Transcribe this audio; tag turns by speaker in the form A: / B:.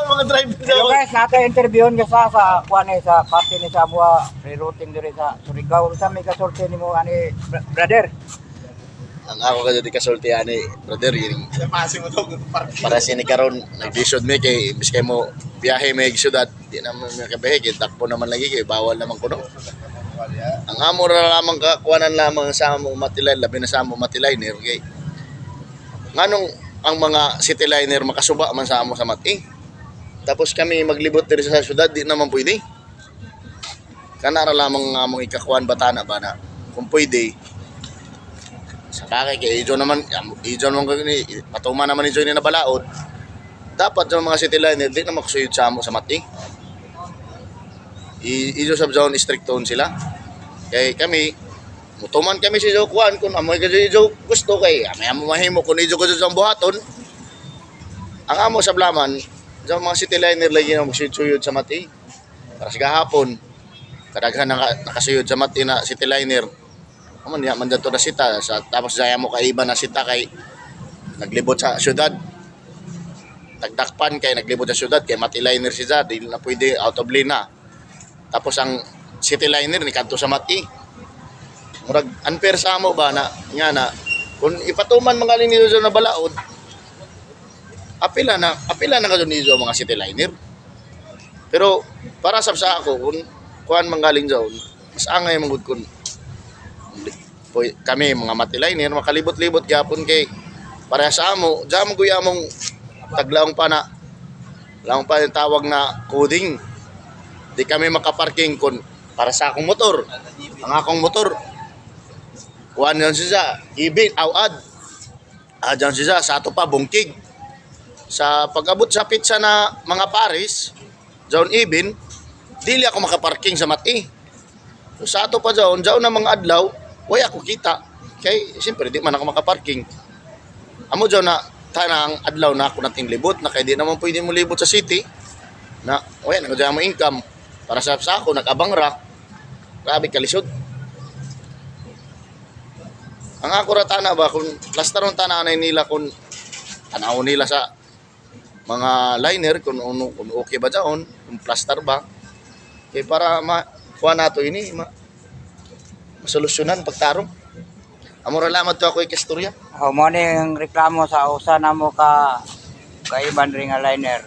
A: mga driver
B: Hello guys, naka-interviewon ka sa kuan sa party ni sa mga rerouting diri sa Surigao. Sa may kasorte nimo ani brother.
A: ang ako ka di kasulti ani brother yun para sini karon nagdisod mi kay biskay mo biyahe may syudad di naman mi kabiyahe kay takbo naman lagi kay bawal naman kuno ang amo ra lamang kakuanan lamang sa amo matilay labi na sa amo matilay ni kay nganong ang mga city liner makasuba man sa amo sa mati tapos kami maglibot diri sa syudad di naman pwede kana ra lamang nga among ikakuan batana ba na kung pwede sa bakay kay Ijo naman ni patuman naman ni Joy ni nabalaod dapat yung mga city liner di na makusuyod sa amo sa mati Ijo sa zone strict tone sila kay kami mutuman kami si Ijo kuan kung amoy ka Ijo gusto kay amay amo mahimo kung Ijo ko sa buhaton ang amo sa blaman sa mga city liner lagi na magsuyod sa mati para sa gahapon kadaghan nakasuyod sa mati na city liner man ya man dato na sita sa tapos saya mo kaiba na sita kay naglibot sa syudad tagdakpan kay naglibot sa syudad kay mati liner si Zad di na pwede out of lane na tapos ang city liner ni kadto sa mati murag unfair sa amo ba na nga na kung ipatuman mga liniyo na balaod apila na kadto niyo mga city liner pero para sa ako kung kuan manggaling zone mas angay mangud kun kami mga matiliner makalibot-libot gyapon kay para sa amo jam guya mong taglaong pa na laong pa yung tawag na coding di kami makaparking kun para sa akong motor ang akong motor kuan yan siya ibig awad adyan siya sa ato pa bungkig sa pag-abot sa pizza na mga Paris zone ibin dili ako makaparking sa mati so, sa ato pa zone na mga adlaw way ako kita kay siyempre di man ako makaparking amo dyan na tanang adlaw na ako nating libot na kay di naman pwede mo libot sa city na way nagdya mo income para sa ako nag-abang ra grabe kalisod ang ako ra tana ba kung plastaron tana anay nila kung tanaw nila sa mga liner kung okay ba dyan kung plaster ba kay para kuha nato ini masolusyonan pagtarong. Amo ra lamad to ako ikastorya.
B: Mo ni ang reklamo sa usa namo ka kaiban ring liner.